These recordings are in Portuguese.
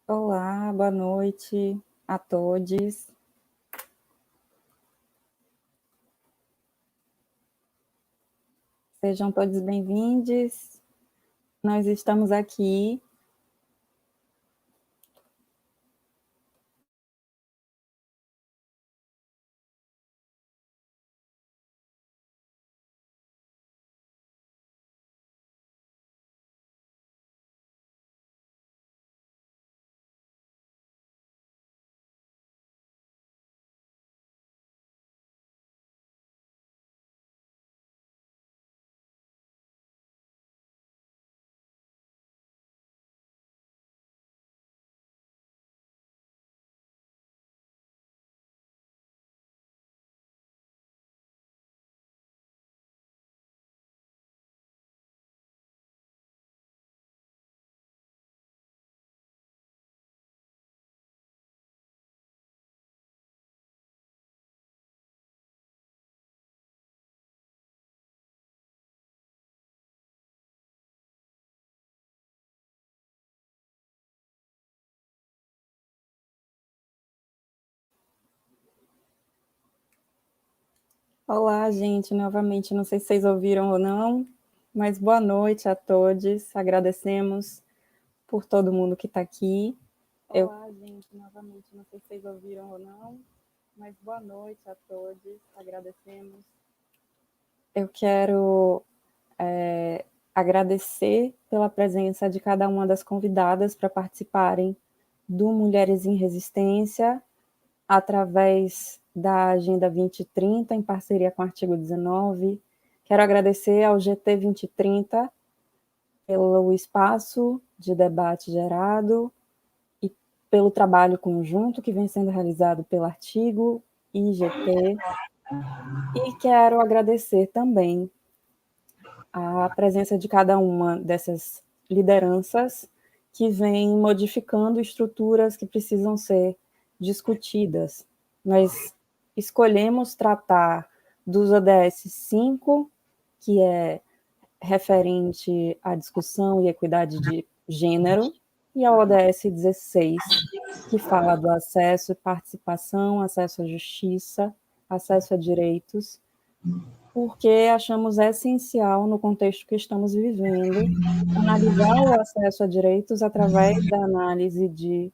Olá, boa noite a todos. Sejam todos bem-vindos. Nós estamos aqui Olá, gente, novamente, não sei se vocês ouviram ou não, mas boa noite a todos. Agradecemos por todo mundo que está aqui. Olá, gente, novamente, não sei se vocês ouviram ou não, mas boa noite a todos. Agradecemos. Eu quero agradecer pela presença de cada uma das convidadas para participarem do Mulheres em Resistência, através da Agenda 2030, em parceria com o artigo 19. Quero agradecer ao GT 2030 pelo espaço de debate gerado e pelo trabalho conjunto que vem sendo realizado pelo artigo e GT. E quero agradecer também a presença de cada uma dessas lideranças que vem modificando estruturas que precisam ser discutidas. Nós escolhemos tratar dos ODS 5, que é referente à discussão e equidade de gênero, e ao ODS 16, que fala do acesso e participação, acesso à justiça, acesso a direitos, porque achamos essencial, no contexto que estamos vivendo, analisar o acesso a direitos através da análise de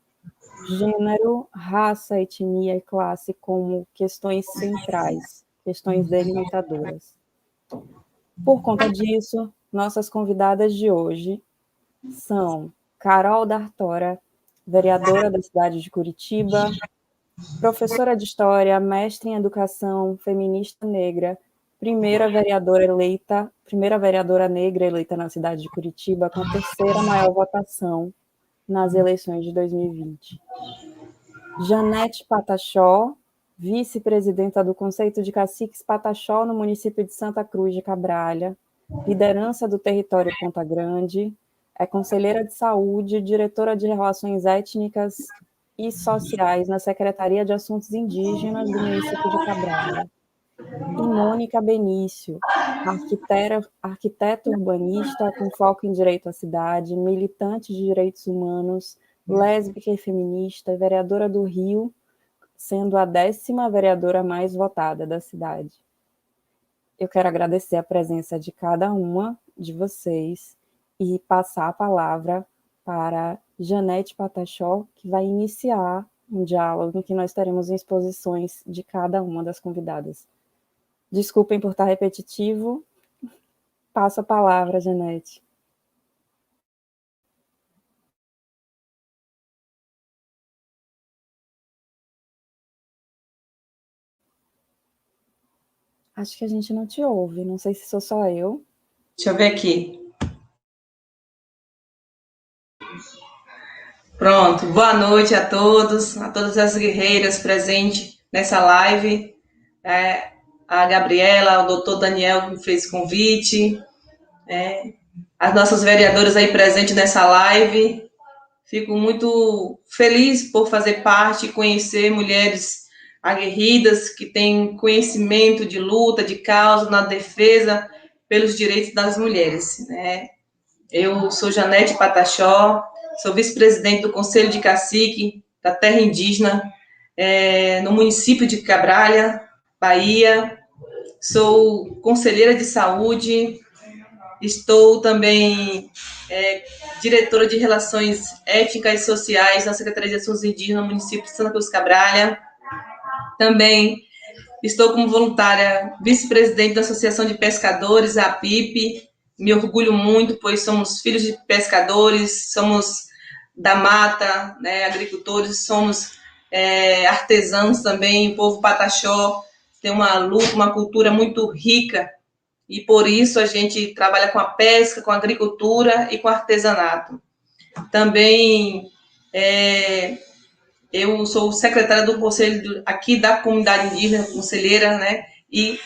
gênero, raça, etnia e classe como questões centrais, questões delimitadoras. Por conta disso, nossas convidadas de hoje são Carol D'Artora, vereadora da cidade de Curitiba, professora de História, mestre em Educação Feminista Negra, primeira vereadora negra eleita na cidade de Curitiba, com a terceira maior votação nas eleições de 2020. Janete Pataxó, vice-presidenta do Conceito de Caciques Pataxó, no município de Santa Cruz de Cabralha, liderança do território Ponta Grande, é conselheira de saúde, diretora de relações étnicas e sociais na Secretaria de Assuntos Indígenas do município de Cabralha. E Mônica Benício, arquiteta urbanista com foco em direito à cidade, militante de direitos humanos, lésbica e feminista, vereadora do Rio, sendo a 10ª vereadora mais votada da cidade. Eu quero agradecer a presença de cada uma de vocês e passar a palavra para Janete Pataxó, que vai iniciar um diálogo em que nós teremos exposições de cada uma das convidadas. Desculpem por estar repetitivo. Passo a palavra, Janete. Acho que a gente não te ouve, não sei se sou só eu. Deixa eu ver aqui. Pronto, boa noite a todas as guerreiras presentes nessa live. A Gabriela, o doutor Daniel que fez convite, as nossas vereadoras aí presentes nessa live. Fico muito feliz por fazer parte e conhecer mulheres aguerridas que têm conhecimento de luta, de causa, na defesa pelos direitos das mulheres, né? Eu sou Janete Pataxó, sou vice-presidente do Conselho de Cacique da Terra Indígena, no município de Cabralha, Bahia. Sou conselheira de saúde, estou também diretora de Relações Étnicas e Sociais na Secretaria de Assuntos Indígenas no município de Santa Cruz Cabralha. Também estou como voluntária vice-presidente da Associação de Pescadores, a APIP. Me orgulho muito, pois somos filhos de pescadores, somos da mata, né, agricultores, somos artesãos também, povo Pataxó tem uma cultura muito rica, e por isso a gente trabalha com a pesca, com a agricultura e com o artesanato. Também eu sou secretária do conselho aqui da comunidade indígena, conselheira, né, e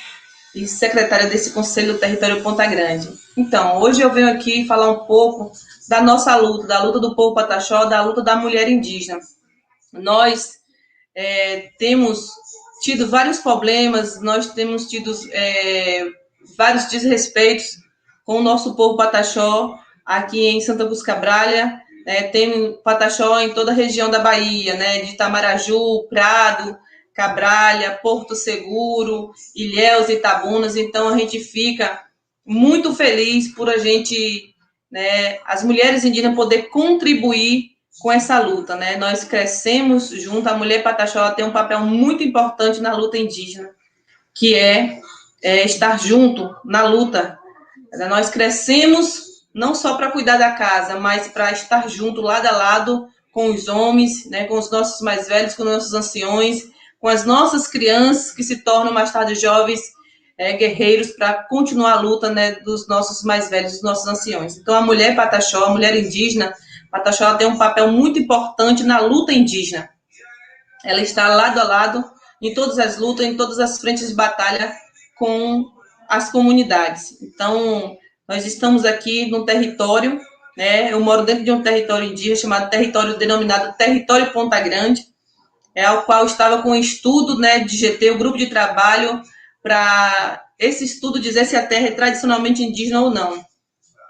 secretária desse conselho do território Ponta Grande. Então, hoje eu venho aqui falar um pouco da nossa luta, da luta do povo Pataxó, da luta da mulher indígena. Nós temos tido vários problemas, nós temos tido vários desrespeitos com o nosso povo Pataxó aqui em Santa Cruz Cabralha. Tem Pataxó em toda a região da Bahia, né, de Itamaraju, Prado, Cabralha, Porto Seguro, Ilhéus e Itabunas. Então a gente fica muito feliz por a gente, né, as mulheres indígenas poder contribuir com essa luta, né? Nós crescemos junto, a mulher Pataxó tem um papel muito importante na luta indígena, que estar junto na luta. Nós crescemos não só para cuidar da casa, mas para estar junto, lado a lado, com os homens, né, com os nossos mais velhos, com os nossos anciões, com as nossas crianças que se tornam mais tarde jovens guerreiros para continuar a luta, né, dos nossos mais velhos, dos nossos anciões. Então, a mulher Pataxó, a mulher indígena, Pataxó tem um papel muito importante na luta indígena. Ela está lado a lado em todas as lutas, em todas as frentes de batalha com as comunidades. Então, nós estamos aqui num território, né? Eu moro dentro de um território indígena chamado território denominado Território Ponta Grande, ao qual estava com um estudo, né, de GT, o grupo de trabalho, para esse estudo dizer se a terra é tradicionalmente indígena ou não.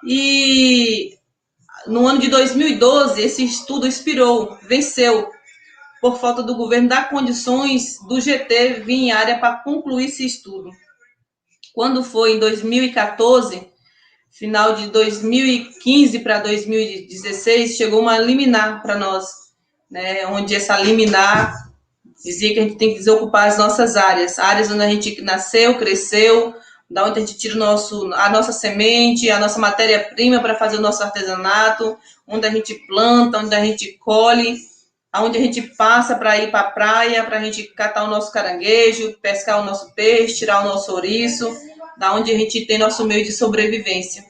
E no ano de 2012, esse estudo expirou, venceu, por falta do governo dar condições do GT vir em área para concluir esse estudo. Quando foi em 2014, final de 2015 para 2016, chegou uma liminar para nós, né, onde essa liminar dizia que a gente tem que desocupar as nossas áreas onde a gente nasceu, cresceu, da onde a gente tira a nossa semente, a nossa matéria-prima para fazer o nosso artesanato, onde a gente planta, onde a gente colhe, onde a gente passa para ir para a praia, para a gente catar o nosso caranguejo, pescar o nosso peixe, tirar o nosso ouriço, da onde a gente tem nosso meio de sobrevivência.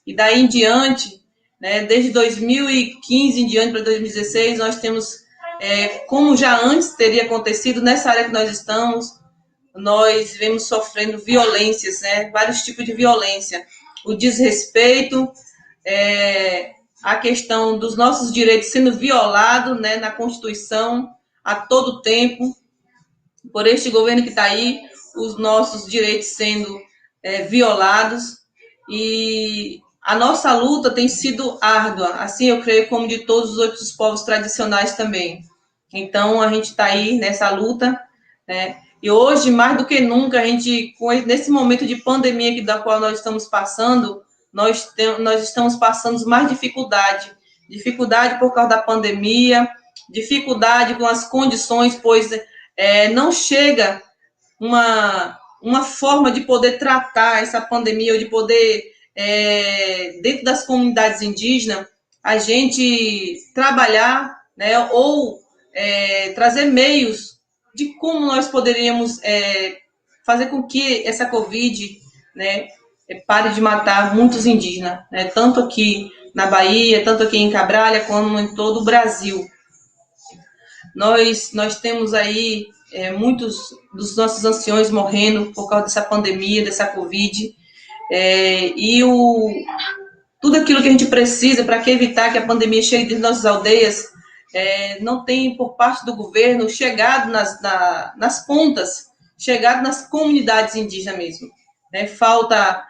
E daí em diante, né, desde 2015 em diante para 2016, nós temos, como já antes teria acontecido nessa área que nós estamos, nós vemos sofrendo violências, né, vários tipos de violência. O desrespeito, a questão dos nossos direitos sendo violados, né, na Constituição a todo tempo, por este governo que está aí, os nossos direitos sendo violados, e a nossa luta tem sido árdua, assim eu creio, como de todos os outros povos tradicionais também. Então, a gente está aí nessa luta, né? E hoje, mais do que nunca, a gente, nesse momento de pandemia que, da qual nós estamos passando, nós estamos passando mais dificuldade por causa da pandemia, dificuldade com as condições, pois não chega uma forma de poder tratar essa pandemia, ou de poder, dentro das comunidades indígenas, a gente trabalhar, né, ou trazer meios de como nós poderíamos fazer com que essa Covid, né, pare de matar muitos indígenas, né, tanto aqui na Bahia, tanto aqui em Cabralha, como em todo o Brasil. Nós temos aí muitos dos nossos anciões morrendo por causa dessa pandemia, dessa Covid, e tudo aquilo que a gente precisa para evitar que a pandemia chegue dentro das nossas aldeias, não tem, por parte do governo, chegado nas pontas, chegado nas comunidades indígenas mesmo. Né? Falta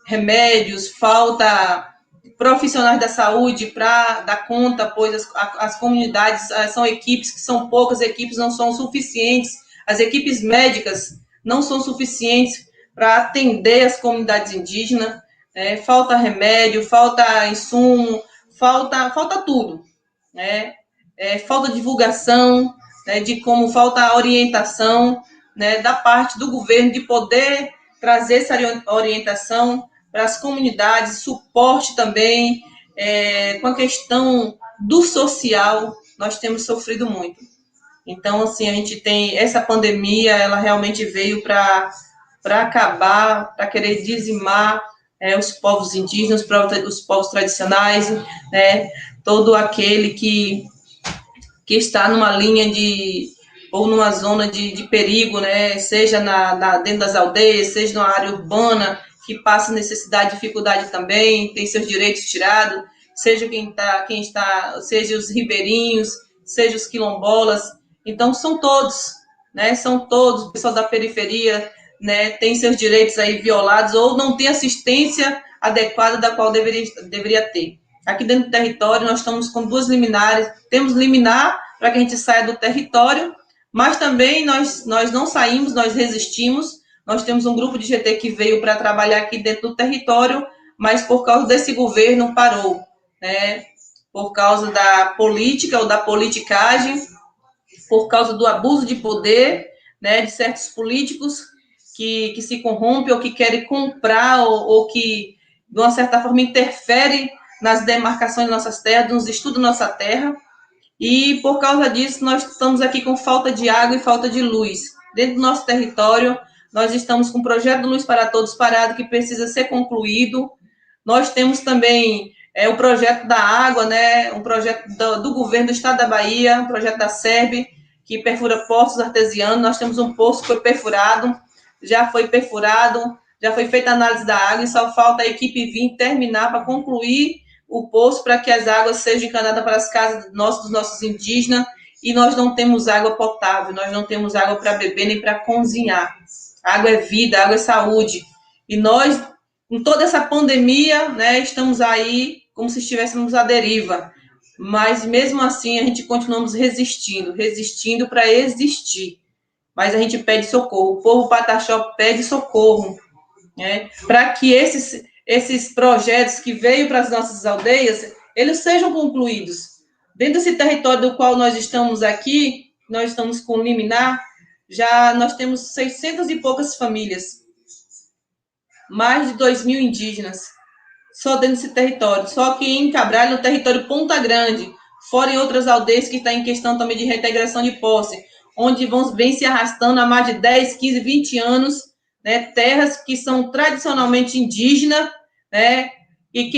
remédios, falta profissionais da saúde para dar conta, pois as comunidades são equipes que são poucas, equipes não são suficientes, as equipes médicas não são suficientes para atender as comunidades indígenas, falta remédio, falta insumo, falta tudo, né? Falta divulgação, né, de como falta orientação, né, da parte do governo de poder trazer essa orientação para as comunidades, suporte também, com a questão do social, nós temos sofrido muito. Então, assim, a gente tem essa pandemia, ela realmente veio para acabar, para querer dizimar os povos indígenas, os povos tradicionais, né, todo aquele que está numa linha ou numa zona de perigo, né, seja dentro das aldeias, seja numa área urbana, que passa necessidade, dificuldade também, tem seus direitos tirados, seja quem está, seja os ribeirinhos, seja os quilombolas, então são todos, né, o pessoal da periferia, né, tem seus direitos aí violados ou não tem assistência adequada da qual deveria ter. Aqui dentro do território nós estamos com 2 liminares, temos liminar para que a gente saia do território, mas também nós não saímos, nós resistimos. Nós temos um grupo de GT que veio para trabalhar aqui dentro do território, mas por causa desse governo parou, né? Por causa da política ou da politicagem, por causa do abuso de poder, né, de certos políticos que se corrompem ou que querem comprar ou que, de uma certa forma, interferem nas demarcações de nossas terras, nos estudos da nossa terra. E por causa disso, nós estamos aqui com falta de água e falta de luz. Dentro do nosso território, nós estamos com o projeto do Luz para Todos parado, que precisa ser concluído. Nós temos também o projeto da água, né, um projeto do governo do estado da Bahia, um projeto da SERB, que perfura poços artesianos. Nós temos um poço que foi perfurado, já foi feita a análise da água, e só falta a equipe vir terminar para concluir o poço para que as águas sejam encanadas para as casas dos nossos indígenas, e nós não temos água potável, nós não temos água para beber nem para cozinhar. Água é vida, água é saúde. E nós, com toda essa pandemia, né, estamos aí como se estivéssemos à deriva. Mas mesmo assim a gente continuamos resistindo para existir. Mas a gente pede socorro, o povo Pataxó pede socorro, né, para que esses projetos que veio para as nossas aldeias, eles sejam concluídos. Dentro desse território do qual nós estamos aqui, nós estamos com liminar, já nós temos 600 e poucas famílias, mais de 2.000 indígenas, só dentro desse território. Só que em Cabral, no território Ponta Grande, fora em outras aldeias que está em questão também de reintegração de posse, onde vem se arrastando há mais de 10, 15, 20 anos, né, terras que são tradicionalmente indígenas, né, e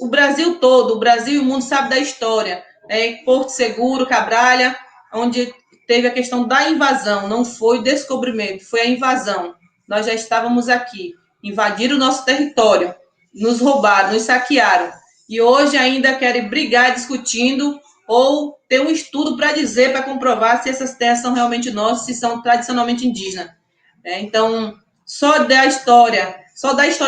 o Brasil todo, o Brasil e o mundo sabe da história, né, Porto Seguro, Cabralha, onde teve a questão da invasão, não foi descobrimento, foi a invasão. Nós já estávamos aqui, invadiram o nosso território, nos roubaram, nos saquearam, e hoje ainda querem brigar discutindo ou ter um estudo para dizer, para comprovar se essas terras são realmente nossas, se são tradicionalmente indígenas. Então, só da história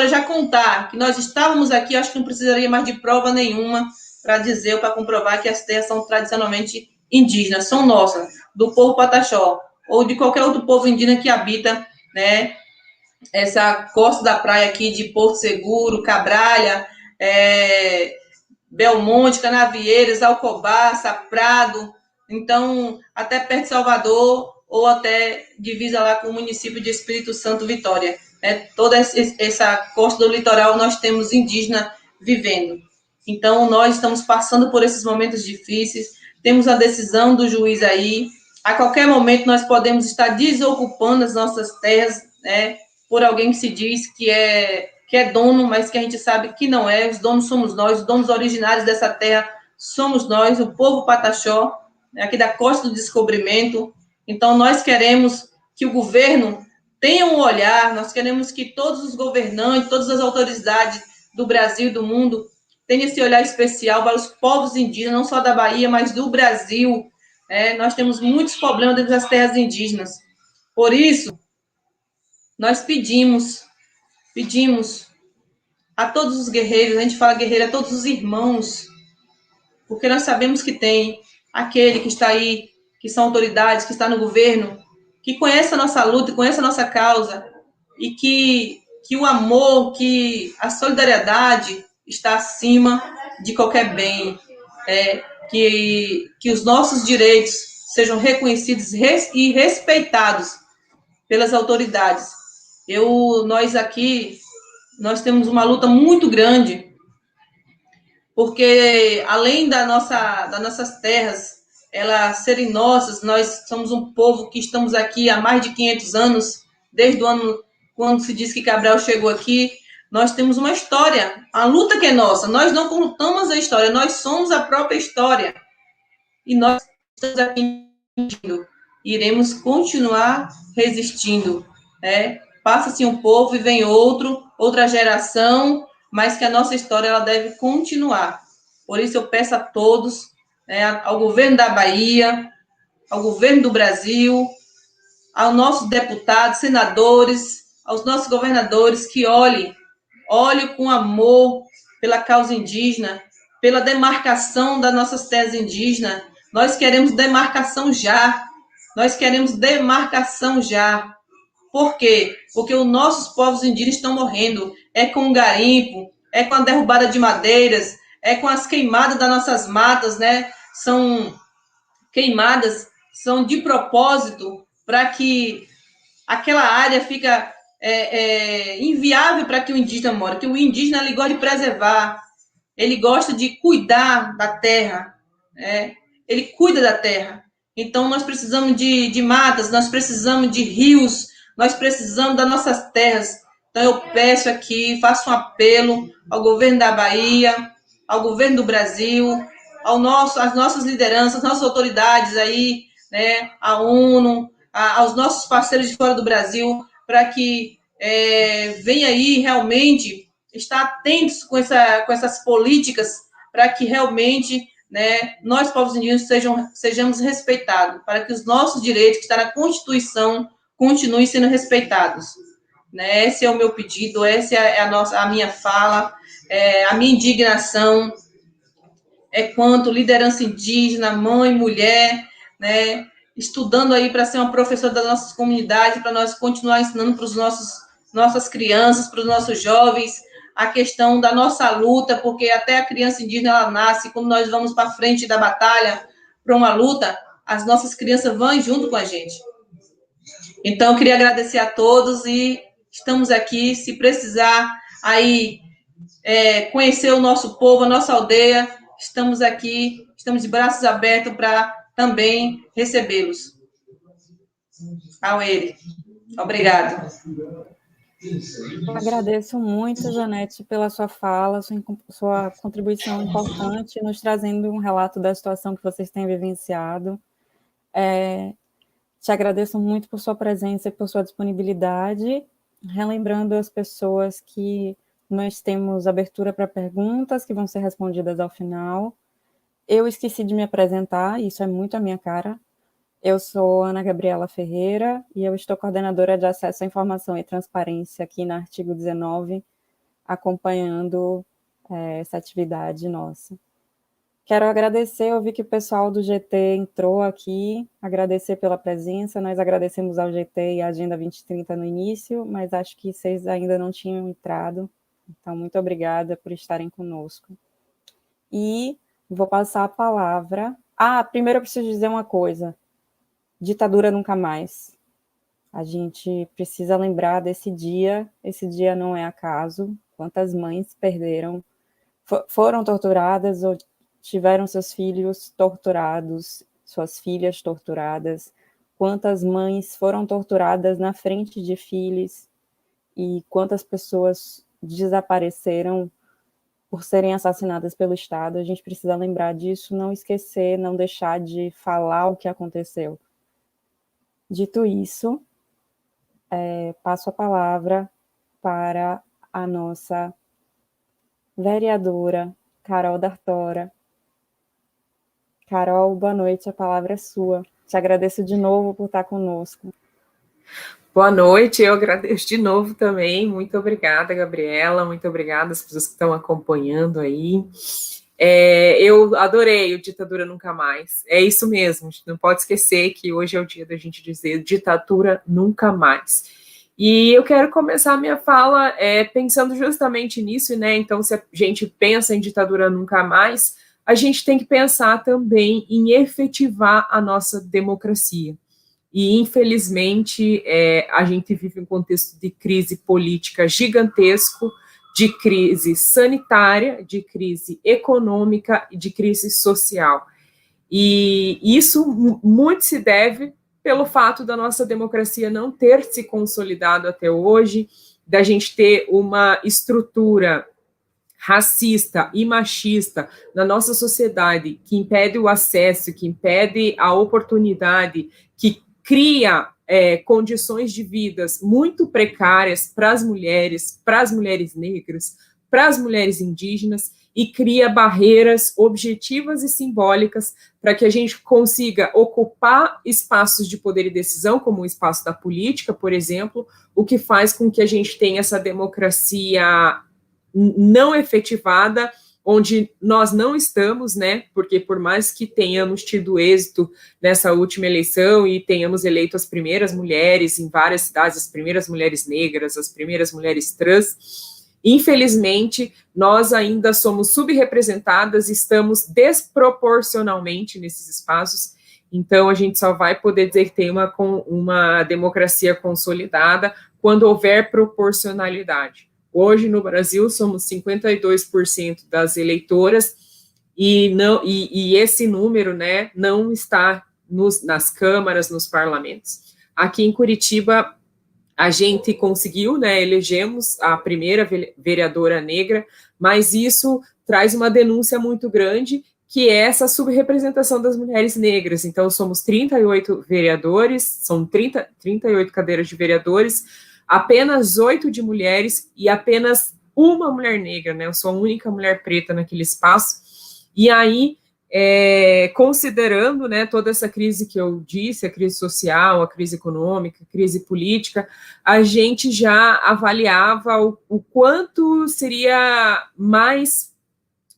já contar que nós estávamos aqui, acho que não precisaria mais de prova nenhuma para dizer ou para comprovar que as terras são tradicionalmente indígenas, são nossas, do povo Pataxó, ou de qualquer outro povo indígena que habita, né, essa costa da praia aqui de Porto Seguro, Cabralha, Belmonte, Canavieiras, Alcobaça, Prado, então até perto de Salvador ou até divisa lá com o município de Espírito Santo, Vitória. Toda essa costa do litoral nós temos indígena vivendo. Então nós estamos passando por esses momentos difíceis, temos a decisão do juiz aí, a qualquer momento nós podemos estar desocupando as nossas terras, né, por alguém que se diz que é dono, mas que a gente sabe que não é. Os donos somos nós, os donos originários dessa terra somos nós, o povo Pataxó, aqui da Costa do Descobrimento. Então, nós queremos que o governo tenha um olhar, nós queremos que todos os governantes, todas as autoridades do Brasil e do mundo tenham esse olhar especial para os povos indígenas, não só da Bahia, mas do Brasil. Nós temos muitos problemas dentro das terras indígenas. Por isso, nós pedimos a todos os guerreiros, a gente fala guerreiro, a todos os irmãos, porque nós sabemos que tem aquele que está aí, que são autoridades, que está no governo, que conhece a nossa luta, conhece a nossa causa, e que o amor, que a solidariedade está acima de qualquer bem, que os nossos direitos sejam reconhecidos e respeitados pelas autoridades. Nós aqui, nós temos uma luta muito grande, porque além das nossas terras, elas serem nossas, nós somos um povo que estamos aqui há mais de 500 anos, desde o ano quando se diz que Cabral chegou aqui, nós temos uma história, a luta que é nossa, nós não contamos a história, nós somos a própria história, e nós estamos aqui iremos continuar resistindo, né? Passa-se um povo e vem outra geração, mas que a nossa história ela deve continuar. Por isso eu peço a todos, né, ao governo da Bahia, ao governo do Brasil, aos nossos deputados, senadores, aos nossos governadores, que olhem com amor pela causa indígena, pela demarcação das nossas terras indígenas. Nós queremos demarcação já. Nós queremos demarcação já. Por quê? Porque os nossos povos indígenas estão morrendo. É com o garimpo, é com a derrubada de madeiras, é com as queimadas das nossas matas, né? São queimadas, são de propósito para que aquela área fica inviável para que o indígena more, que o indígena ele gosta de preservar, ele gosta de cuidar da terra, ele cuida da terra. Então, nós precisamos de matas, nós precisamos de rios, nós precisamos das nossas terras. Então, eu peço aqui, faço um apelo ao governo da Bahia, ao governo do Brasil, às nossas lideranças, às nossas autoridades aí, né, a ONU, aos nossos parceiros de fora do Brasil, para que venha aí realmente estar atentos com essas políticas para que realmente, né, nós, povos indígenas, sejamos respeitados, para que os nossos direitos, que estão na Constituição, continuem sendo respeitados. Né? Esse é o meu pedido, essa é a minha fala, a minha indignação quanto liderança indígena, mãe, mulher, né, estudando aí para ser uma professora das nossas comunidades, para nós continuar ensinando para os nossas crianças, para os nossos jovens, a questão da nossa luta, porque até a criança indígena, ela nasce, quando nós vamos para frente da batalha, para uma luta, as nossas crianças vão junto com a gente. Então, eu queria agradecer a todos e estamos aqui, se precisar aí conhecer o nosso povo, a nossa aldeia, estamos aqui, estamos de braços abertos para também recebê-los. Auele, obrigado. Eu agradeço muito, Janete, pela sua fala, sua contribuição importante, nos trazendo um relato da situação que vocês têm vivenciado. Te agradeço muito por sua presença e por sua disponibilidade, relembrando as pessoas que nós temos abertura para perguntas que vão ser respondidas ao final. Eu esqueci de me apresentar, isso é muito a minha cara. Eu sou Ana Gabriela Ferreira e eu estou coordenadora de acesso à informação e transparência aqui na Artigo 19, acompanhando essa atividade nossa. Quero agradecer, eu vi que o pessoal do GT entrou aqui, agradecer pela presença, nós agradecemos ao GT e à Agenda 2030 no início, mas acho que vocês ainda não tinham entrado, então muito obrigada por estarem conosco. E vou passar a palavra... primeiro eu preciso dizer uma coisa, ditadura nunca mais. A gente precisa lembrar desse dia, esse dia não é acaso, quantas mães perderam, foram torturadas ou tiveram seus filhos torturados, suas filhas torturadas, quantas mães foram torturadas na frente de filhos e quantas pessoas desapareceram por serem assassinadas pelo Estado. A gente precisa lembrar disso, não esquecer, não deixar de falar o que aconteceu. Dito isso, passo a palavra para a nossa vereadora Carol D'Artora. Carol, boa noite, a palavra é sua. Te agradeço de novo por estar conosco. Boa noite, eu agradeço de novo também. Muito obrigada, Gabriela. Muito obrigada às pessoas que estão acompanhando aí. Eu adorei o Ditadura Nunca Mais. É isso mesmo, a gente não pode esquecer que hoje é o dia da gente dizer ditadura nunca mais. E eu quero começar a minha fala pensando justamente nisso, né? Então, se a gente pensa em ditadura nunca mais, a gente tem que pensar também em efetivar a nossa democracia. E, infelizmente, a gente vive um contexto de crise política gigantesco, de crise sanitária, de crise econômica e de crise social. E isso muito se deve pelo fato da nossa democracia não ter se consolidado até hoje, da gente ter uma estrutura racista e machista na nossa sociedade que impede o acesso, que impede a oportunidade, que cria condições de vidas muito precárias para as mulheres negras, para as mulheres indígenas, e cria barreiras objetivas e simbólicas para que a gente consiga ocupar espaços de poder e decisão, como o espaço da política, por exemplo, o que faz com que a gente tenha essa democracia não efetivada, onde nós não estamos, né? Porque por mais que tenhamos tido êxito nessa última eleição e tenhamos eleito as primeiras mulheres em várias cidades, as primeiras mulheres negras, as primeiras mulheres trans, infelizmente, nós ainda somos subrepresentadas, estamos desproporcionalmente nesses espaços. Então, a gente só vai poder dizer que tem uma democracia consolidada quando houver proporcionalidade. Hoje, no Brasil, somos 52% das eleitoras e esse número, né, não está nas câmaras, nos parlamentos. Aqui em Curitiba, a gente conseguiu, né, elegemos a primeira vereadora negra, mas isso traz uma denúncia muito grande, que é essa subrepresentação das mulheres negras. Então, somos 38 vereadores, são 38 cadeiras de vereadores, apenas 8 de mulheres e apenas uma mulher negra, né? Eu sou a única mulher preta naquele espaço. E aí, considerando, né, toda essa crise que eu disse, a crise social, a crise econômica, a crise política, a gente já avaliava o quanto seria mais,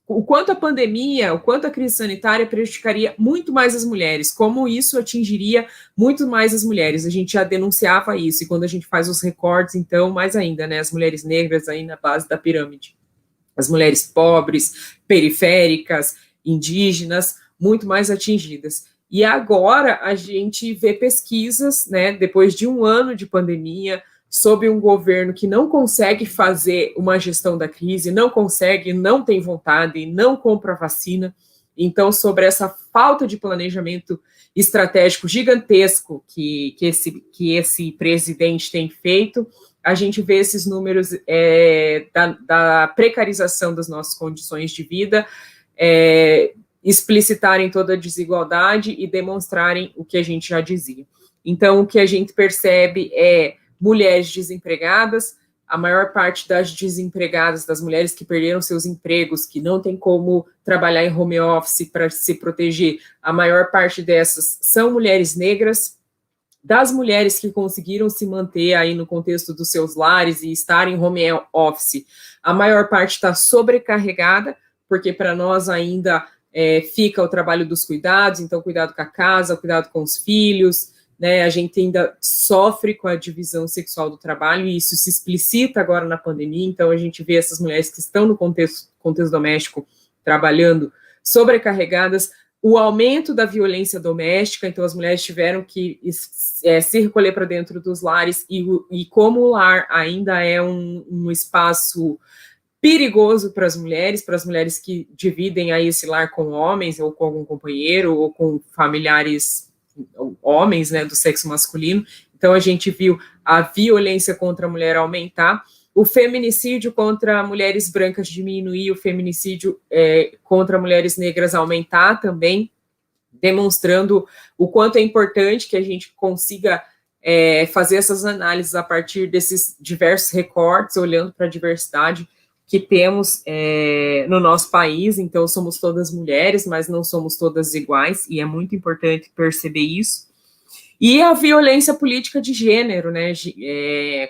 o quanto a pandemia, o quanto a crise sanitária prejudicaria muito mais as mulheres, como isso atingiria muito mais as mulheres. A gente já denunciava isso, e quando a gente faz os recortes, então, mais ainda, né, as mulheres negras aí na base da pirâmide, as mulheres pobres, periféricas, indígenas, muito mais atingidas. E agora a gente vê pesquisas, né, depois de um ano de pandemia, sob um governo que não consegue fazer uma gestão da crise, não consegue, não tem vontade, não compra vacina. Então, sobre essa falta de planejamento estratégico gigantesco que esse presidente tem feito, a gente vê esses números da precarização das nossas condições de vida, explicitarem toda a desigualdade e demonstrarem o que a gente já dizia. Então, o que a gente percebe é mulheres desempregadas, a maior parte das desempregadas, das mulheres que perderam seus empregos, que não tem como trabalhar em home office para se proteger, a maior parte dessas são mulheres negras. Das mulheres que conseguiram se manter aí no contexto dos seus lares e estar em home office, a maior parte está sobrecarregada, porque para nós ainda fica o trabalho dos cuidados, então cuidado com a casa, cuidado com os filhos, né, a gente ainda sofre com a divisão sexual do trabalho, e isso se explicita agora na pandemia. Então a gente vê essas mulheres que estão no contexto doméstico trabalhando sobrecarregadas, o aumento da violência doméstica, então as mulheres tiveram que se recolher para dentro dos lares, e como o lar ainda é um espaço perigoso para as mulheres que dividem aí esse lar com homens, ou com algum companheiro, ou com familiares homens, né, do sexo masculino. Então a gente viu a violência contra a mulher aumentar, o feminicídio contra mulheres brancas diminuir, o feminicídio contra mulheres negras aumentar também, demonstrando o quanto é importante que a gente consiga fazer essas análises a partir desses diversos recortes, olhando para a diversidade que temos no nosso país. Então, somos todas mulheres, mas não somos todas iguais, e é muito importante perceber isso. E a violência política de gênero, né,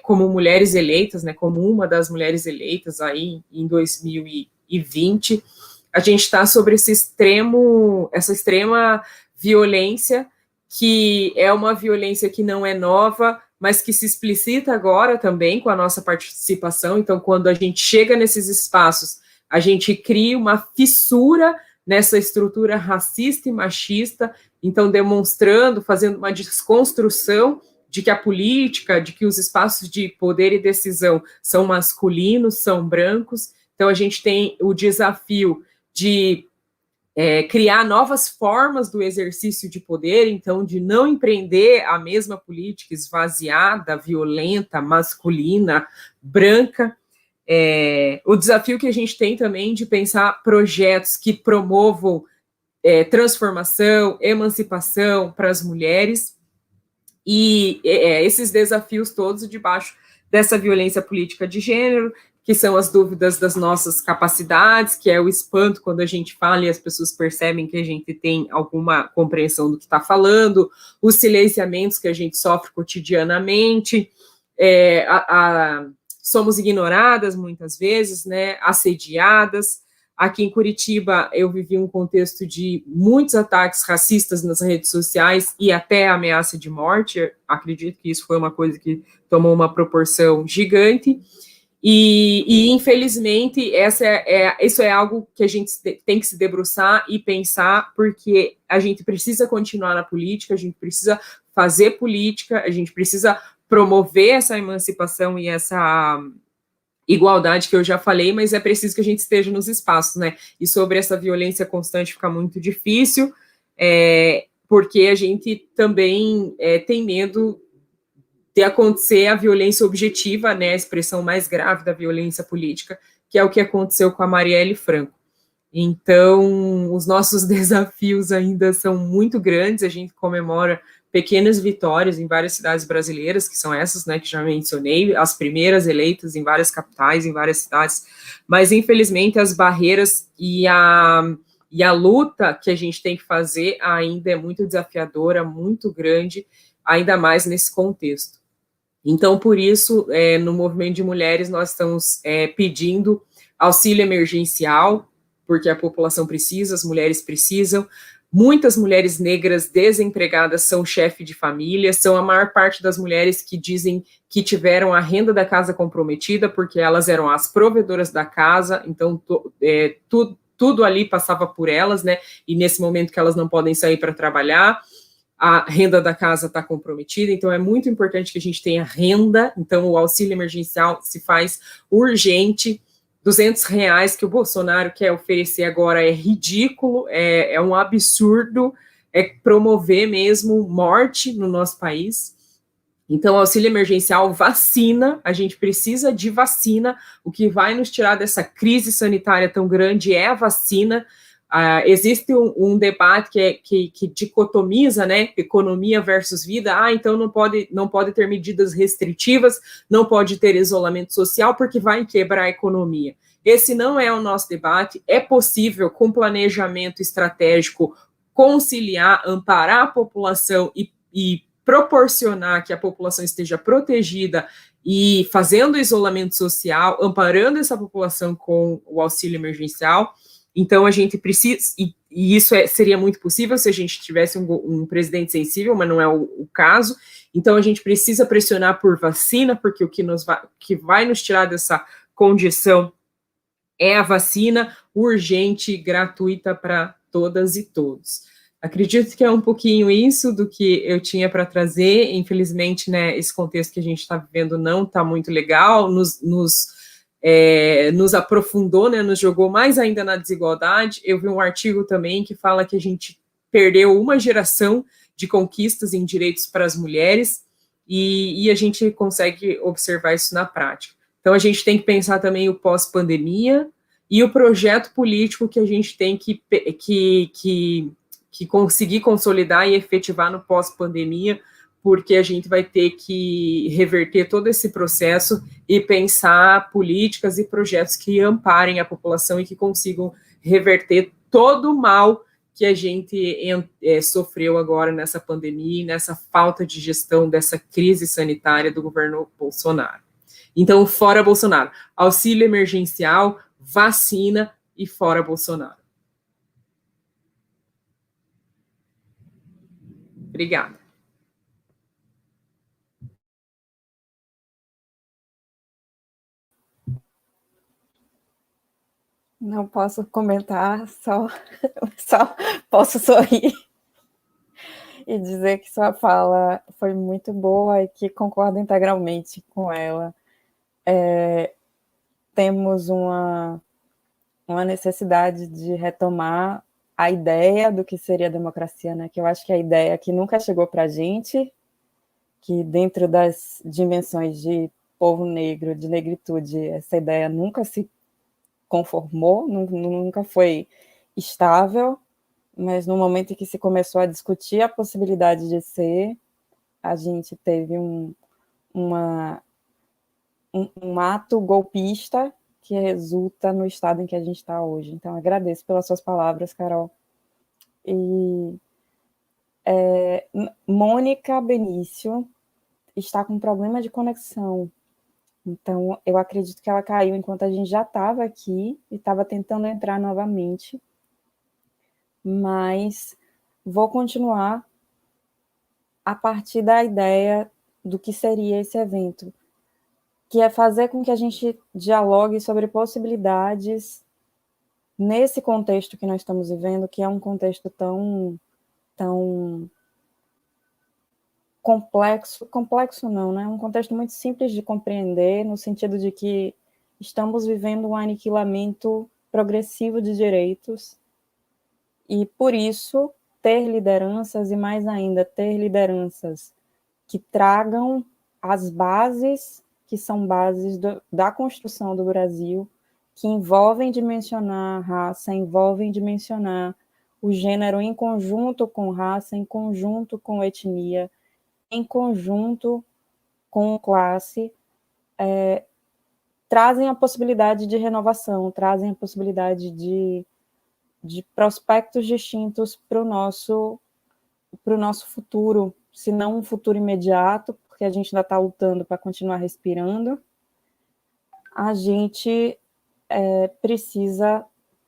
como mulheres eleitas, né, como uma das mulheres eleitas aí em 2020, a gente está sobre essa extrema violência, que é uma violência que não é nova, mas que se explicita agora também com a nossa participação. Então, quando a gente chega nesses espaços, a gente cria uma fissura nessa estrutura racista e machista, então demonstrando, fazendo uma desconstrução de que a política, de que os espaços de poder e decisão são masculinos, são brancos. Então a gente tem o desafio de criar novas formas do exercício de poder, então de não empreender a mesma política esvaziada, violenta, masculina, branca. O desafio que a gente tem também de pensar projetos que promovam transformação, emancipação para as mulheres, e esses desafios todos debaixo dessa violência política de gênero, que são as dúvidas das nossas capacidades, que é o espanto quando a gente fala e as pessoas percebem que a gente tem alguma compreensão do que está falando, os silenciamentos que a gente sofre cotidianamente, somos ignoradas muitas vezes, né, assediadas. Aqui em Curitiba, eu vivi um contexto de muitos ataques racistas nas redes sociais e até ameaça de morte. Eu acredito que isso foi uma coisa que tomou uma proporção gigante. E infelizmente, isso é algo que a gente tem que se debruçar e pensar, porque a gente precisa continuar na política, a gente precisa fazer política, a gente precisa promover essa emancipação e essa igualdade que eu já falei, mas é preciso que a gente esteja nos espaços, né? E sobre essa violência constante fica muito difícil, porque a gente também tem medo de acontecer a violência objetiva, né, a expressão mais grave da violência política, que é o que aconteceu com a Marielle Franco. Então, os nossos desafios ainda são muito grandes, a gente comemora pequenas vitórias em várias cidades brasileiras, que são essas, né, que já mencionei, as primeiras eleitas em várias capitais, em várias cidades, mas infelizmente as barreiras e a luta que a gente tem que fazer ainda é muito desafiadora, muito grande, ainda mais nesse contexto. Então, por isso, no movimento de mulheres, nós estamos pedindo auxílio emergencial, porque a população precisa, as mulheres precisam. Muitas mulheres negras desempregadas são chefe de família, são a maior parte das mulheres que dizem que tiveram a renda da casa comprometida, porque elas eram as provedoras da casa, então tudo ali passava por elas, né? E nesse momento que elas não podem sair para trabalhar, a renda da casa está comprometida, então é muito importante que a gente tenha renda, então o auxílio emergencial se faz urgente. R$200 que o Bolsonaro quer oferecer agora é ridículo, é um absurdo, é promover mesmo morte no nosso país. Então, auxílio emergencial, vacina, a gente precisa de vacina, o que vai nos tirar dessa crise sanitária tão grande é a vacina. Existe um debate que dicotomiza, né, economia versus vida. Então não pode ter medidas restritivas, não pode ter isolamento social, porque vai quebrar a economia. Esse não é o nosso debate. É possível, com planejamento estratégico, conciliar, amparar a população e proporcionar que a população esteja protegida e fazendo isolamento social, amparando essa população com o auxílio emergencial. Então, a gente precisa, e isso seria muito possível se a gente tivesse um presidente sensível, mas não é o caso. Então, a gente precisa pressionar por vacina, porque o que vai nos tirar dessa condição é a vacina urgente, gratuita para todas e todos. Acredito que é um pouquinho isso do que eu tinha para trazer. Infelizmente, né, esse contexto que a gente está vivendo não está muito legal, nos aprofundou, né, nos jogou mais ainda na desigualdade. Eu vi um artigo também que fala que a gente perdeu uma geração de conquistas em direitos para as mulheres e a gente consegue observar isso na prática. Então, a gente tem que pensar também o pós-pandemia e o projeto político que a gente tem que conseguir consolidar e efetivar no pós-pandemia, porque a gente vai ter que reverter todo esse processo e pensar políticas e projetos que amparem a população e que consigam reverter todo o mal que a gente sofreu agora nessa pandemia, nessa falta de gestão dessa crise sanitária do governo Bolsonaro. Então, fora Bolsonaro, auxílio emergencial, vacina e fora Bolsonaro. Obrigada. Não posso comentar, só posso sorrir e dizer que sua fala foi muito boa e que concordo integralmente com ela. Temos uma necessidade de retomar a ideia do que seria a democracia, né? Que eu acho que é a ideia que nunca chegou para a gente, que dentro das dimensões de povo negro, de negritude, essa ideia nunca se conformou, nunca foi estável, mas no momento em que se começou a discutir a possibilidade de ser, a gente teve um ato golpista que resulta no estado em que a gente está hoje. Então, agradeço pelas suas palavras, Carol. E Mônica Benício está com problema de conexão. Então, eu acredito que ela caiu enquanto a gente já estava aqui e estava tentando entrar novamente. Mas vou continuar a partir da ideia do que seria esse evento, que é fazer com que a gente dialogue sobre possibilidades nesse contexto que nós estamos vivendo, que é um contexto tão complexo não, né? Um contexto muito simples de compreender, no sentido de que estamos vivendo um aniquilamento progressivo de direitos e, por isso, ter lideranças e, mais ainda, ter lideranças que tragam as bases, que são bases da construção do Brasil, que envolvem dimensionar a raça, envolvem dimensionar o gênero em conjunto com raça, em conjunto com etnia, em conjunto com classe, trazem a possibilidade de renovação, trazem a possibilidade de prospectos distintos para o nosso futuro, se não um futuro imediato, porque a gente ainda está lutando para continuar respirando, a gente precisa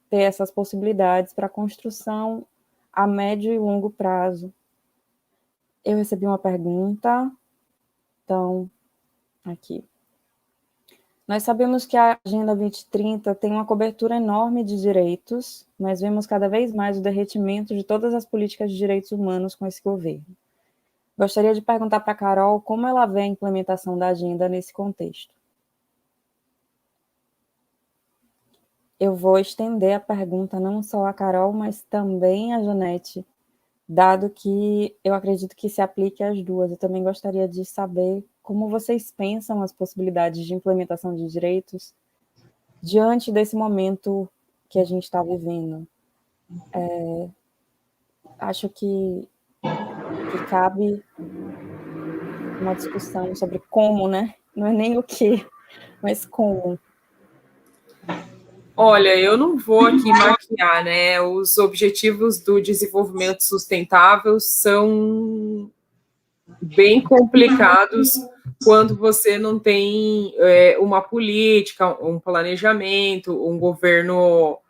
ter essas possibilidades para a construção a médio e longo prazo. Eu recebi uma pergunta, então, aqui. Nós sabemos que a Agenda 2030 tem uma cobertura enorme de direitos, mas vemos cada vez mais o derretimento de todas as políticas de direitos humanos com esse governo. Gostaria de perguntar para a Carol como ela vê a implementação da agenda nesse contexto. Eu vou estender a pergunta não só à Carol, mas também à Janete, dado que eu acredito que se aplique às duas. Eu também gostaria de saber como vocês pensam as possibilidades de implementação de direitos diante desse momento que a gente está vivendo. Acho que cabe uma discussão sobre como, né? Não é nem o que, mas como. Olha, eu não vou aqui maquiar, né? Os objetivos do desenvolvimento sustentável são bem complicados quando você não tem uma política, um planejamento, um governo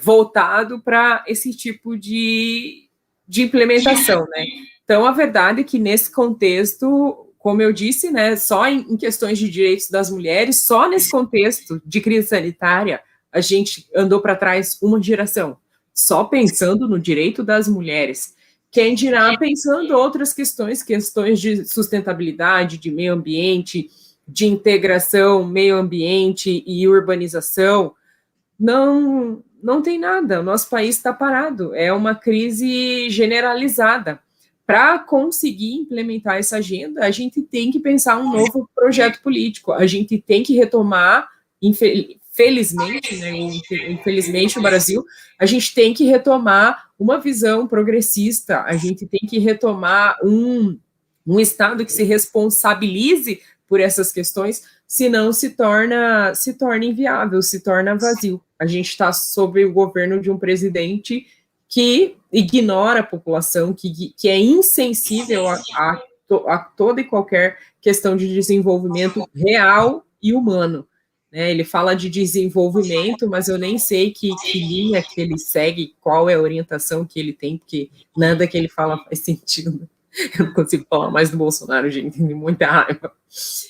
voltado para esse tipo de implementação, né? Então, a verdade é que nesse contexto, como eu disse, né, só em questões de direitos das mulheres, só nesse contexto de crise sanitária, a gente andou para trás uma geração, só pensando no direito das mulheres. Quem dirá pensando outras questões de sustentabilidade, de meio ambiente, de integração, meio ambiente e urbanização, não tem nada, o nosso país está parado, é uma crise generalizada. Para conseguir implementar essa agenda, a gente tem que pensar um novo projeto político, a gente tem que retomar, felizmente, né, infelizmente no Brasil, a gente tem que retomar uma visão progressista, a gente tem que retomar um Estado que se responsabilize por essas questões, senão se torna inviável, se torna vazio. A gente está sob o governo de um presidente que ignora a população, que é insensível a toda e qualquer questão de desenvolvimento real e humano. Né? Ele fala de desenvolvimento, mas eu nem sei que linha que ele segue, qual é a orientação que ele tem, porque nada que ele fala faz sentido. Eu não consigo falar mais do Bolsonaro, gente, tem muita raiva.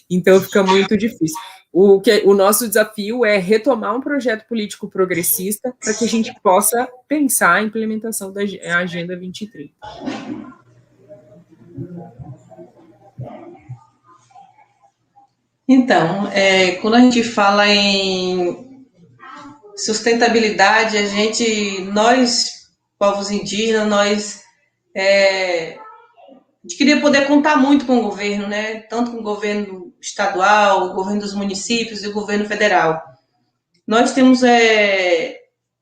Então fica muito difícil. O nosso desafio é retomar um projeto político progressista para que a gente possa pensar a implementação da Agenda 2030. Então, quando a gente fala em sustentabilidade, nós, povos indígenas, a gente queria poder contar muito com o governo, né? Tanto com o governo estadual, o governo dos municípios e o governo federal. Nós temos,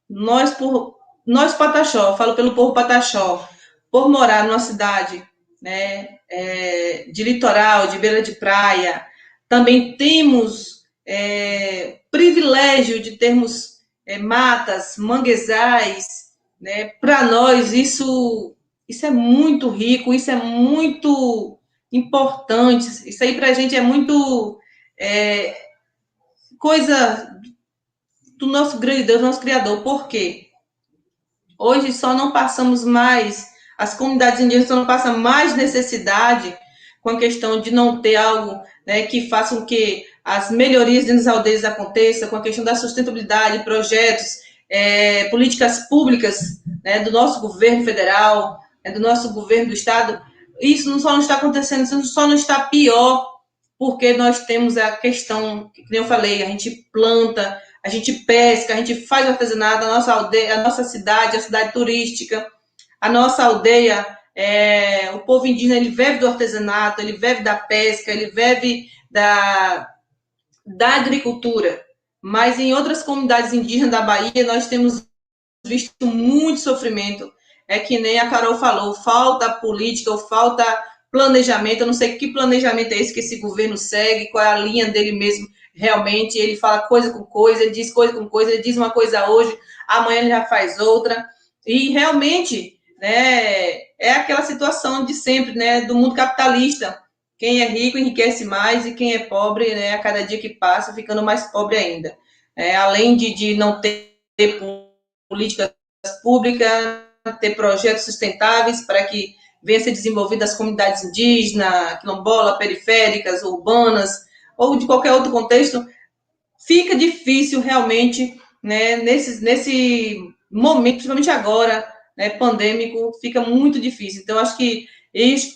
nós Pataxó, falo pelo povo Pataxó, por morar numa cidade, né, de litoral, de beira de praia, também temos privilégio de termos matas, manguezais, né? Para nós isso é muito rico, isso é muito importante, isso aí para a gente é muito coisa do nosso grande Deus, nosso Criador. Por quê? Hoje só não passamos mais, as comunidades indígenas só não passam mais necessidade com a questão de não ter algo, né, que faça com que as melhorias dentro das aldeias aconteçam, com a questão da sustentabilidade, projetos, políticas públicas, né, do nosso governo federal, do nosso governo do estado. Isso só não está acontecendo, isso só não está pior, porque nós temos a questão, que eu falei, a gente planta, a gente pesca, a gente faz artesanato, a nossa aldeia, a nossa cidade, a cidade turística, a nossa aldeia, o povo indígena, ele vive do artesanato, ele vive da pesca, ele vive da agricultura. Mas em outras comunidades indígenas da Bahia, nós temos visto muito sofrimento. É que nem a Carol falou, falta política, ou falta planejamento. Eu não sei que planejamento é esse que esse governo segue, qual é a linha dele mesmo realmente. Ele fala coisa com coisa, ele diz coisa com coisa, ele diz uma coisa hoje, amanhã ele já faz outra. E realmente, né, é aquela situação de sempre, né, do mundo capitalista. Quem é rico enriquece mais e quem é pobre, né, a cada dia que passa, ficando mais pobre ainda. Além de não ter políticas públicas, ter projetos sustentáveis para que venham a ser desenvolvidas as comunidades indígenas, quilombola, periféricas, urbanas, ou de qualquer outro contexto, fica difícil realmente, né, nesse momento, principalmente agora, né, pandêmico, fica muito difícil. Então,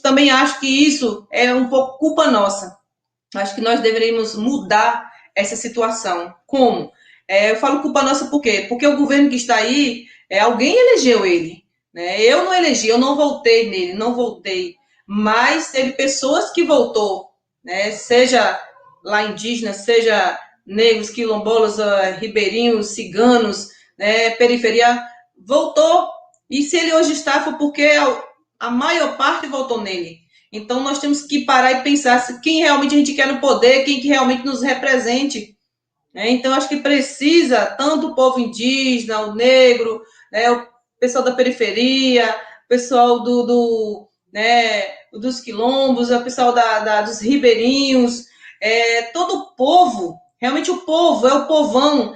também acho que isso é um pouco culpa nossa. Acho que nós deveríamos mudar essa situação. Como? Eu falo culpa nossa por quê? Porque o governo que está aí, alguém elegeu ele. Né? Eu não elegi, eu não votei nele, não votei. Mas teve pessoas que votou, né? Seja lá indígenas, seja negros, quilombolas, ribeirinhos, ciganos, né? Periferia, votou. E se ele hoje está, foi porque a maior parte votou nele. Então, nós temos que parar e pensar quem realmente a gente quer no poder, quem que realmente nos represente. Né? Então, acho que precisa, tanto o povo indígena, o negro, né, o pessoal da periferia, o pessoal dos quilombos, o pessoal dos ribeirinhos, todo o povo, realmente o povo, o povão,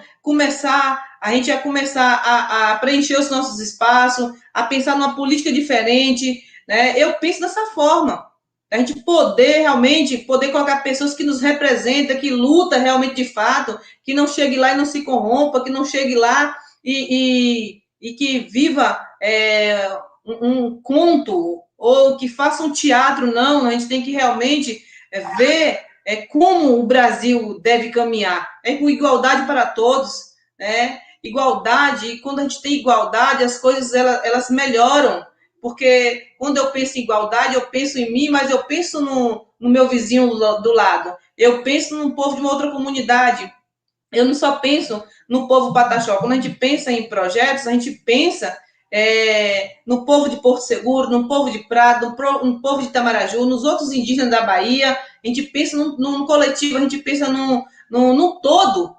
a gente ia começar a preencher os nossos espaços, a pensar numa política diferente, né? Eu penso dessa forma, a gente realmente poder colocar pessoas que nos representam, que lutam realmente de fato, que não chegue lá e não se corrompa, que não chegue lá e que viva um conto, ou que faça um teatro. Não, a gente tem que realmente ver como o Brasil deve caminhar, com igualdade para todos, né? Igualdade, e quando a gente tem igualdade, as coisas elas melhoram. Porque quando eu penso em igualdade, eu penso em mim, mas eu penso no meu vizinho do lado. Eu penso no povo de uma outra comunidade. Eu não só penso no povo Pataxó. Quando a gente pensa em projetos, a gente pensa no povo de Porto Seguro, no povo de Prado, no povo de Itamaraju, nos outros indígenas da Bahia. A gente pensa num coletivo, a gente pensa num todo.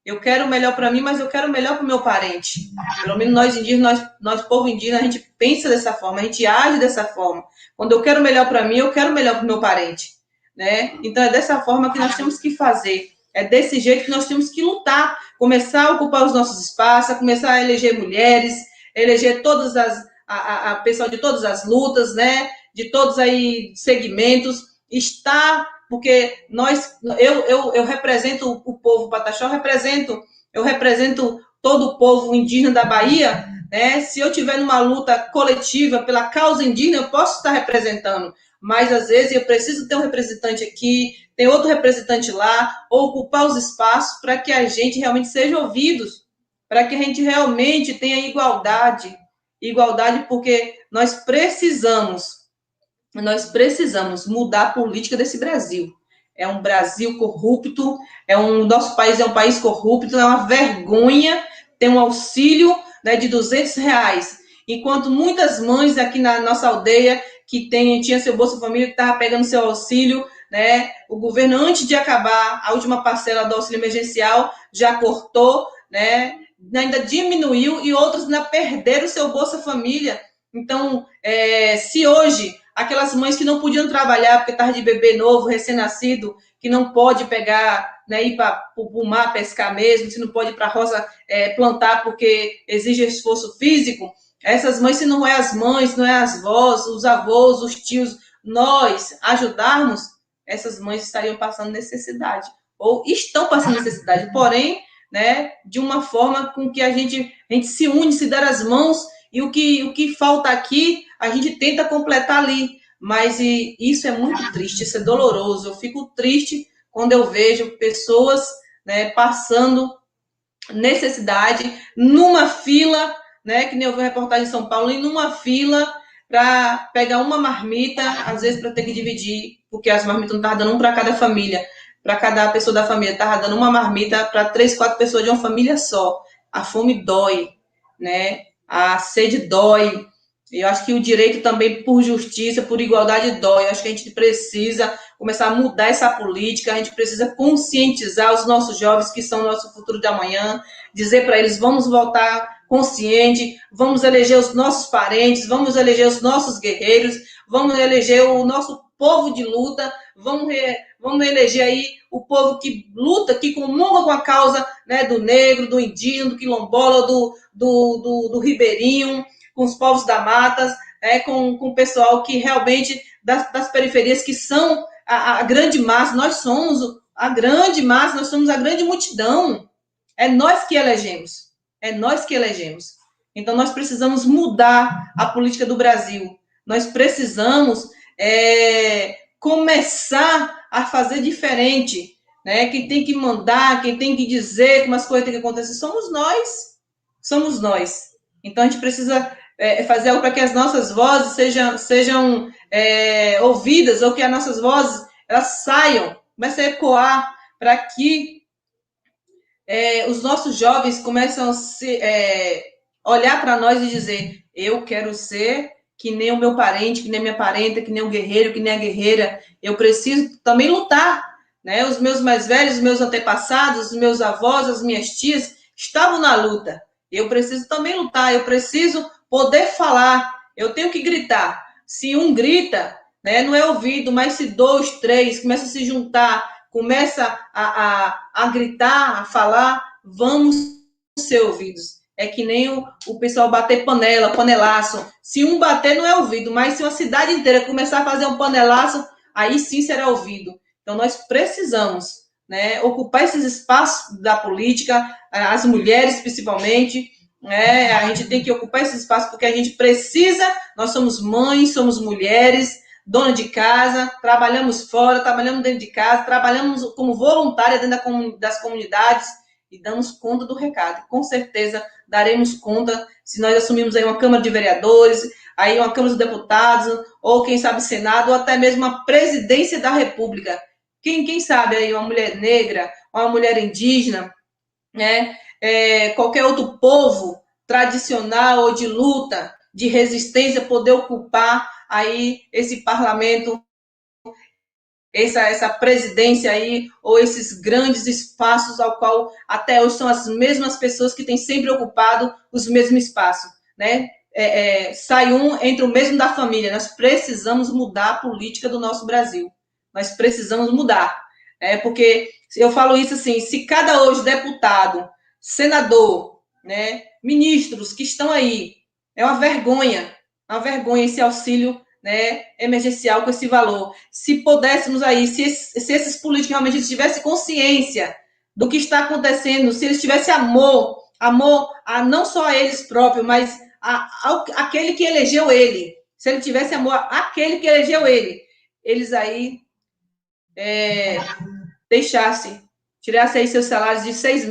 Eu quero o melhor para mim, mas eu quero o melhor para o meu parente. Pelo menos nós indígenas, nós povo indígena, a gente pensa dessa forma, a gente age dessa forma. Quando eu quero o melhor para mim, eu quero o melhor para o meu parente, né? Então é dessa forma que nós temos que fazer. É desse jeito que nós temos que lutar, começar a ocupar os nossos espaços, começar a eleger mulheres, eleger todas a pessoal de todas as lutas, né? De todos aí segmentos, estar, porque eu represento o povo pataxó, eu represento todo o povo indígena da Bahia, né? Se eu tiver numa luta coletiva pela causa indígena, eu posso estar representando, mas às vezes eu preciso ter um representante aqui, tem outro representante lá, ou ocupar os espaços para que a gente realmente seja ouvidos, para que a gente realmente tenha igualdade, porque nós precisamos mudar a política desse Brasil. É um Brasil corrupto, nosso país é um país corrupto, é uma vergonha ter um auxílio, né, de R$ 200, enquanto muitas mães aqui na nossa aldeia que tinha seu Bolsa Família, que estava pegando seu auxílio, né, o governo, antes de acabar a última parcela do auxílio emergencial, já cortou, né, ainda diminuiu, e outros ainda perderam o seu Bolsa Família. Então, se hoje aquelas mães que não podiam trabalhar porque estavam de bebê novo, recém-nascido, que não pode pegar, né, ir para o mar pescar mesmo, se não pode ir para a roça plantar porque exige esforço físico, essas mães, se não é as mães, não é as vós, os avós, os tios, nós ajudarmos, essas mães estariam passando necessidade, ou estão passando necessidade, porém, né, de uma forma com que a gente se une, se der as mãos, e o que falta aqui, a gente tenta completar ali. Mas isso é muito triste, isso é doloroso. Eu fico triste quando eu vejo pessoas, né, passando necessidade numa fila, né, que nem eu vi uma reportagem em São Paulo, em numa fila para pegar uma marmita, às vezes para ter que dividir, porque as marmitas não estavam dando um para cada família, para cada pessoa da família, estava dando uma marmita para 3, 4 pessoas de uma família só. A fome dói, né? A sede dói. Eu acho que o direito também, por justiça, por igualdade, dói. Eu acho que a gente precisa começar a mudar essa política, a gente precisa conscientizar os nossos jovens, que são o nosso futuro de amanhã, dizer para eles, vamos votar consciente, vamos eleger os nossos parentes, vamos eleger os nossos guerreiros, vamos eleger o nosso povo de luta, vamos eleger aí o povo que luta, que comunga com a causa, né, do negro, do indígena, do quilombola, do ribeirinho, com os povos da mata, com o pessoal que realmente, das periferias, que são a grande massa, nós somos a grande massa, nós somos a grande multidão, é nós que elegemos, Então, nós precisamos mudar a política do Brasil, nós precisamos começar a fazer diferente, né? Quem tem que mandar, quem tem que dizer como as coisas têm que acontecer, somos nós. Então, a gente precisa fazer algo para que as nossas vozes sejam ouvidas, ou que as nossas vozes elas saiam, comecem a ecoar, para que os nossos jovens comecem a olhar para nós e dizer, eu quero ser que nem o meu parente, que nem a minha parenta, que nem o guerreiro, que nem a guerreira, eu preciso também lutar, né? Os meus mais velhos, os meus antepassados, os meus avós, as minhas tias, estavam na luta, eu preciso também lutar, eu preciso poder falar, eu tenho que gritar, se um grita, né, não é ouvido, mas se 2, 3 começa a se juntar, começa a gritar, a falar, vamos ser ouvidos. É que nem o pessoal bater panelaço. Se um bater, não é ouvido, mas se uma cidade inteira começar a fazer um panelaço, aí sim será ouvido. Então, nós precisamos, né, ocupar esses espaços da política, as mulheres principalmente, né, a gente tem que ocupar esses espaços porque a gente precisa, nós somos mães, somos mulheres, dona de casa, trabalhamos fora, trabalhamos dentro de casa, trabalhamos como voluntária dentro das comunidades e damos conta do recado. Com certeza daremos conta se nós assumirmos aí uma Câmara de Vereadores, aí uma Câmara de Deputados, ou quem sabe Senado, ou até mesmo uma Presidência da República. Quem sabe aí uma mulher negra, uma mulher indígena, né? Qualquer outro povo tradicional ou de luta, de resistência, poder ocupar aí esse parlamento, essa presidência aí, ou esses grandes espaços ao qual até hoje são as mesmas pessoas que têm sempre ocupado os mesmos espaços, né? Sai um, entra o mesmo da família. Nós precisamos mudar a política do nosso Brasil. Nós precisamos mudar. Porque eu falo isso assim, se cada hoje deputado, senador, né, ministros que estão aí, é uma vergonha esse auxílio, né, emergencial com esse valor. Se pudéssemos aí, se esses políticos realmente tivessem consciência do que está acontecendo, se eles tivessem amor a não só a eles próprios, mas aquele que elegeu ele, se ele tivesse amor àquele que elegeu ele, eles aí tirasse aí seus salários de 6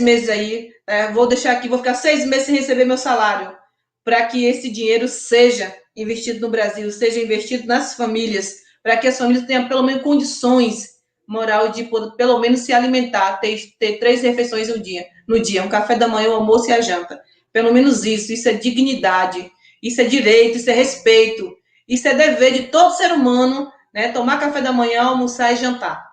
meses aí, vou deixar aqui, vou ficar 6 meses sem receber meu salário, para que esse dinheiro seja investido no Brasil, seja investido nas famílias, para que as famílias tenham pelo menos condições moral de poder, pelo menos se alimentar, ter 3 refeições no dia, um café da manhã, o almoço e a janta. Pelo menos isso é dignidade, isso é direito, isso é respeito, isso é dever de todo ser humano, né? Tomar café da manhã, almoçar e jantar.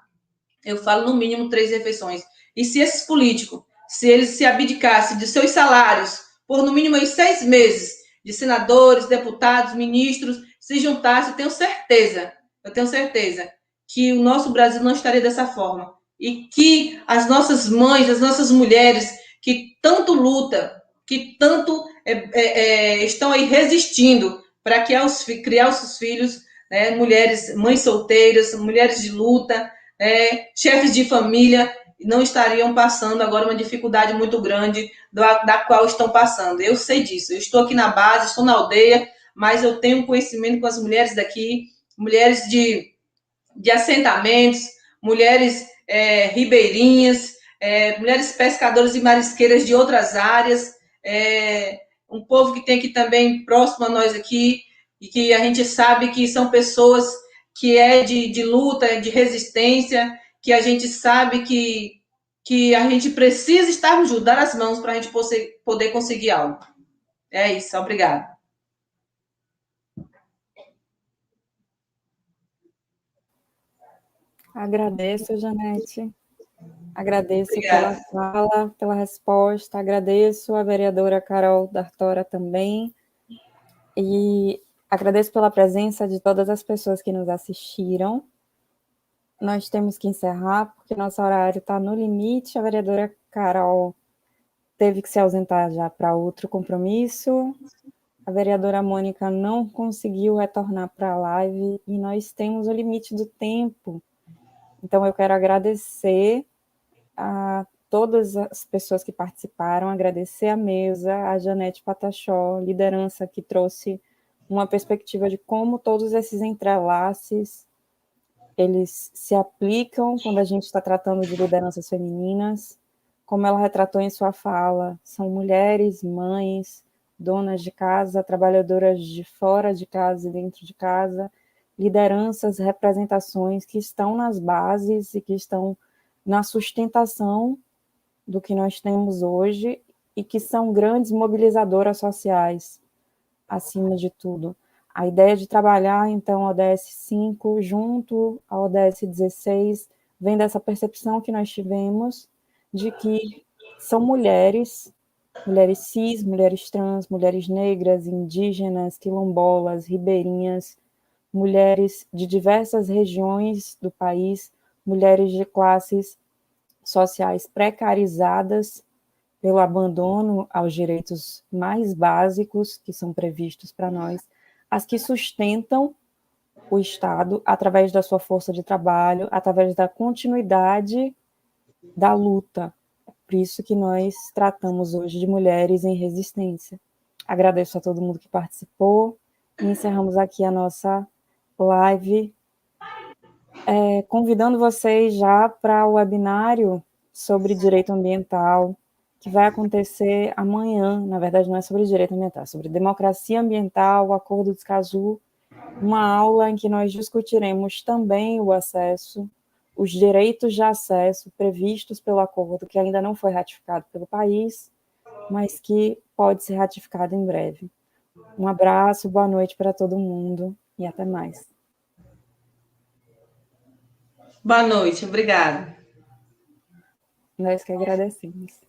Eu falo no mínimo 3 refeições. E se esses políticos, se eles se abdicassem de seus salários por no mínimo aí 6 meses, de senadores, deputados, ministros, se juntassem, eu tenho certeza que o nosso Brasil não estaria dessa forma. E que as nossas mães, as nossas mulheres, que tanto lutam, que tanto estão aí resistindo para criar os seus filhos, né, mulheres, mães solteiras, mulheres de luta, chefes de família, não estariam passando agora uma dificuldade muito grande da qual estão passando. Eu sei disso. Eu estou aqui na base, estou na aldeia, mas eu tenho conhecimento com as mulheres daqui, mulheres de assentamentos, mulheres ribeirinhas, mulheres pescadoras e marisqueiras de outras áreas, um povo que tem aqui também próximo a nós aqui, e que a gente sabe que são pessoas que de luta, de resistência, que a gente sabe que a gente precisa estar junto, dar as mãos para a gente poder conseguir algo. É isso, obrigada. Agradeço, Janete. Agradeço pela fala, pela resposta. Agradeço a vereadora Carol D'Artora também. E agradeço pela presença de todas as pessoas que nos assistiram. Nós temos que encerrar, porque nosso horário está no limite. A vereadora Carol teve que se ausentar já para outro compromisso. A vereadora Mônica não conseguiu retornar para a live e nós temos o limite do tempo. Então, eu quero agradecer a todas as pessoas que participaram, agradecer a mesa, a Janete Patachó, liderança que trouxe uma perspectiva de como todos esses entrelaces eles se aplicam quando a gente está tratando de lideranças femininas, como ela retratou em sua fala, são mulheres, mães, donas de casa, trabalhadoras de fora de casa e dentro de casa, lideranças, representações que estão nas bases e que estão na sustentação do que nós temos hoje e que são grandes mobilizadoras sociais, acima de tudo. A ideia de trabalhar, então, a ODS 5 junto à ODS 16 vem dessa percepção que nós tivemos de que são mulheres cis, mulheres trans, mulheres negras, indígenas, quilombolas, ribeirinhas, mulheres de diversas regiões do país, mulheres de classes sociais precarizadas pelo abandono aos direitos mais básicos que são previstos para nós, as que sustentam o Estado através da sua força de trabalho, através da continuidade da luta. Por isso que nós tratamos hoje de mulheres em resistência. Agradeço a todo mundo que participou e encerramos aqui a nossa live, convidando vocês já para o webinário sobre direito ambiental, que vai acontecer amanhã. Na verdade, não é sobre direito ambiental, é sobre democracia ambiental, o Acordo de Escazú, uma aula em que nós discutiremos também o acesso, os direitos de acesso previstos pelo acordo, que ainda não foi ratificado pelo país, mas que pode ser ratificado em breve. Um abraço, boa noite para todo mundo e até mais. Boa noite, obrigada. Nós que agradecemos.